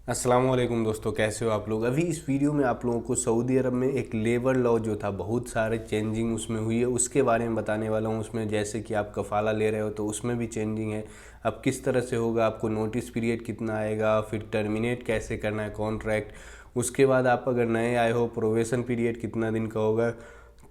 अस्सलाम वालेकुम दोस्तों, कैसे हो आप लोग। अभी इस वीडियो में आप लोगों को सऊदी अरब में एक लेबर लॉ जो था, बहुत सारे चेंजिंग उसमें हुई है, उसके बारे में बताने वाला हूँ। उसमें जैसे कि आप कफ़ाला ले रहे हो तो उसमें भी चेंजिंग है। अब किस तरह से होगा, आपको नोटिस पीरियड कितना आएगा, फिर टर्मिनेट कैसे करना है कॉन्ट्रैक्ट। उसके बाद आप अगर नए आए हो, प्रोबेशन पीरियड कितना दिन का होगा,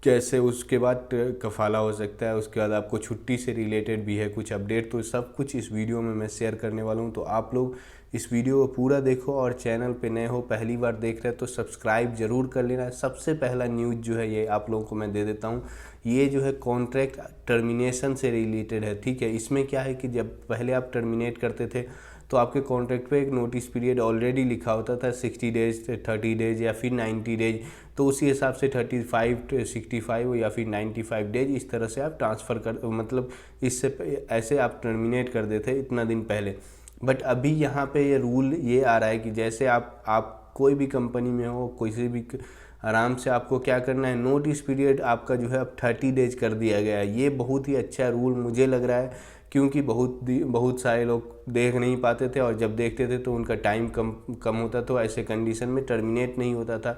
कैसे उसके बाद कफ़ाला हो सकता है। उसके बाद आपको छुट्टी से रिलेटेड भी है कुछ अपडेट, तो सब कुछ इस वीडियो में मैं शेयर करने वाला हूँ। तो आप लोग इस वीडियो को पूरा देखो, और चैनल पे नए हो, पहली बार देख रहे हो तो सब्सक्राइब जरूर कर लेना। सबसे पहला न्यूज़ जो है ये आप लोगों को मैं दे देता हूँ। ये जो है कॉन्ट्रैक्ट टर्मिनेशन से रिलेटेड है, ठीक है। इसमें क्या है कि जब पहले आप टर्मिनेट करते थे तो आपके कॉन्ट्रैक्ट पे एक नोटिस पीरियड ऑलरेडी लिखा होता था, 60 डेज, 30 डेज या फिर 90 डेज। तो उसी हिसाब से 35, 65 या फिर 95 डेज, इस तरह से आप ट्रांसफ़र कर, मतलब इससे ऐसे आप टर्मिनेट कर देते इतना दिन पहले। बट अभी यहाँ पे ये रूल ये आ रहा है कि जैसे आप कोई भी कंपनी में हो, किसी भी आराम से आपको क्या करना है, नोटिस पीरियड आपका जो है अब 30 डेज कर दिया गया है। ये बहुत ही अच्छा रूल मुझे लग रहा है, क्योंकि बहुत सारे लोग देख नहीं पाते थे, और जब देखते थे तो उनका टाइम कम कम होता, तो ऐसे कंडीशन में टर्मिनेट नहीं होता था।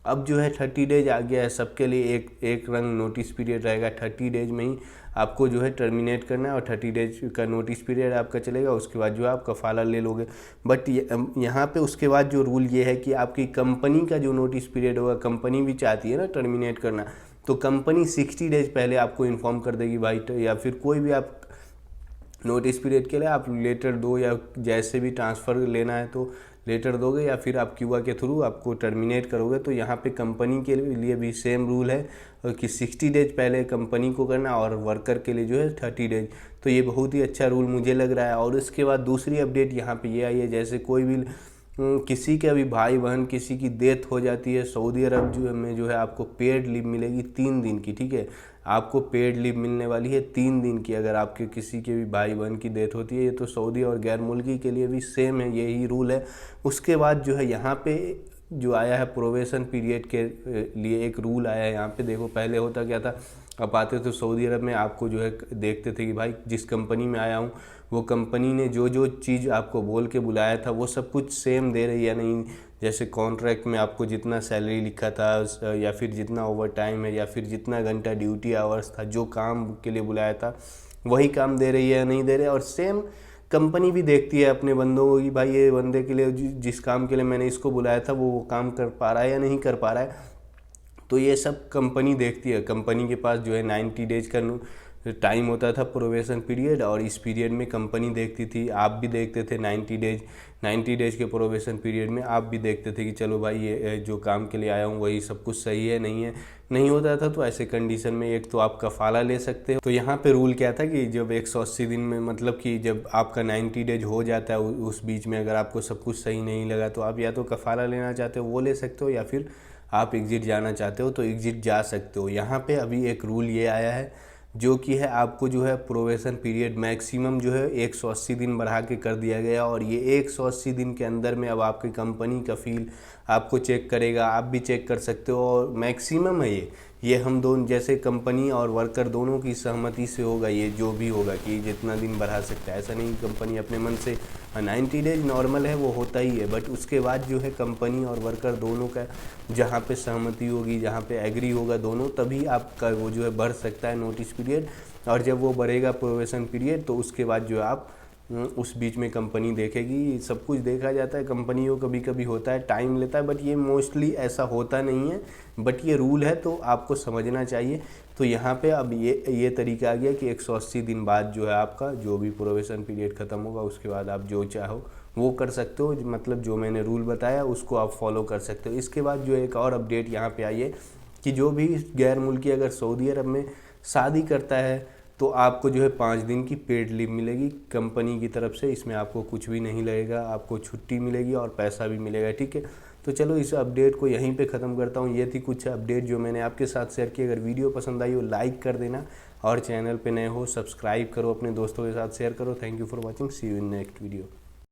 अब जो है 30 डेज आ गया है सबके लिए, एक एक रंग नोटिस पीरियड रहेगा। 30 डेज में ही आपको जो है टर्मिनेट करना है, और 30 डेज का नोटिस पीरियड आपका चलेगा। उसके बाद जो है आप कफ़ाला ले लोगे। बट यहाँ पे उसके बाद जो रूल ये है कि आपकी कंपनी का जो नोटिस पीरियड होगा, कंपनी भी चाहती है ना टर्मिनेट करना, तो कंपनी 60 डेज पहले आपको इन्फॉर्म कर देगी भाई। या फिर कोई भी आप नोटिस पीरियड के लिए आप लेटर दो, या जैसे भी ट्रांसफ़र लेना है तो लेटर दोगे, या फिर आप क्यूआ के थ्रू आपको टर्मिनेट करोगे। तो यहाँ पे कंपनी के लिए भी सेम रूल है कि 60 डेज पहले कंपनी को करना, और वर्कर के लिए जो है 30 डेज। तो ये बहुत ही अच्छा रूल मुझे लग रहा है। और इसके बाद दूसरी अपडेट यहाँ पे ये आई है, जैसे कोई भी किसी के भी भाई बहन किसी की डेथ हो जाती है, सऊदी अरब जो है आपको पेड लीव मिलेगी 3 दिन की, ठीक है। आपको पेड लीव मिलने वाली है 3 दिन की, अगर आपके किसी के भी भाई बहन की डेथ होती है। ये तो सऊदी और गैर मुल्की के लिए भी सेम है, यही रूल है। उसके बाद जो है यहाँ पे जो आया है प्रोबेशन पीरियड के लिए एक रूल आया है। यहाँ पे देखो, पहले होता क्या था, आप आते थे सऊदी अरब में, आपको जो है देखते थे कि भाई जिस कंपनी में आया हूँ वो कंपनी ने जो जो चीज़ आपको बोल के बुलाया था वो सब कुछ सेम दे रही है नहीं। जैसे कॉन्ट्रैक्ट में आपको जितना सैलरी लिखा था, या फिर जितना ओवर टाइम है, या फिर जितना घंटा ड्यूटी आवर्स था, जो काम के लिए बुलाया था वही काम दे रही है या नहीं दे रही है। और सेम कंपनी भी देखती है अपने बंदों को कि भाई ये बंदे के लिए जिस काम के लिए मैंने इसको बुलाया था वो काम कर पा रहा है या नहीं कर पा रहा है। तो ये सब कंपनी देखती है। कंपनी के पास जो है 90 डेज का टाइम होता था प्रोबेशन पीरियड, और इस पीरियड में कंपनी देखती थी, आप भी देखते थे 90 डेज के प्रोबेशन पीरियड में आप भी देखते थे कि चलो भाई ये जो काम के लिए आया हूँ वही सब कुछ सही है नहीं है। नहीं होता था तो ऐसे कंडीशन में एक तो आप कफ़ाला ले सकते हो। तो यहाँ पे रूल क्या था कि जब 180 दिन में, मतलब कि जब आपका 90 डेज हो जाता है, उस बीच में अगर आपको सब कुछ सही नहीं लगा तो आप या तो कफ़ाला लेना चाहते हो वो ले सकते हो, या फिर आप एग्ज़िट जाना चाहते हो तो एग्ज़िट जा सकते हो। यहाँ पे अभी एक रूल ये आया है जो कि है आपको जो है प्रोबेशन पीरियड मैक्सिमम जो है 180 दिन बढ़ा के कर दिया गया। और ये 180 दिन के अंदर में अब आपकी कंपनी का फील आपको चेक करेगा, आप भी चेक कर सकते हो। और मैक्सिमम है ये हम दोनों, जैसे कंपनी और वर्कर दोनों की सहमति से होगा ये जो भी होगा, कि जितना दिन बढ़ा सकता है। ऐसा नहीं कंपनी अपने मन से, 90 डेज नॉर्मल है वो होता ही है, बट उसके बाद जो है कंपनी और वर्कर दोनों का जहाँ पे सहमति होगी, जहाँ पे एग्री होगा दोनों, तभी आपका वो जो है बढ़ सकता है नोटिस पीरियड। और जब वो बढ़ेगा प्रोबेशन पीरियड तो उसके बाद जो है आप उस बीच में कंपनी देखेगी। सब कुछ देखा जाता है, कंपनियों कभी कभी होता है टाइम लेता है, बट ये मोस्टली ऐसा होता नहीं है। बट ये रूल है तो आपको समझना चाहिए। तो यहाँ पे अब ये तरीका आ गया कि 180 दिन बाद जो है आपका जो भी प्रोबेशन पीरियड ख़त्म होगा उसके बाद आप जो चाहो वो कर सकते हो। मतलब जो मैंने रूल बताया उसको आप फॉलो कर सकते हो। इसके बाद जो एक और अपडेट यहाँ पे आई है कि जो भी गैर मुल्की अगर सऊदी अरब में शादी करता है तो आपको जो है 5 दिन की पेड लीव मिलेगी कंपनी की तरफ से। इसमें आपको कुछ भी नहीं लगेगा, आपको छुट्टी मिलेगी और पैसा भी मिलेगा, ठीक है। तो चलो इस अपडेट को यहीं पे ख़त्म करता हूँ। ये थी कुछ अपडेट जो मैंने आपके साथ शेयर की। अगर वीडियो पसंद आई हो लाइक कर देना, और चैनल पे नए हो सब्सक्राइब करो, अपने दोस्तों के साथ शेयर करो। Thank you for watching, see you in next video.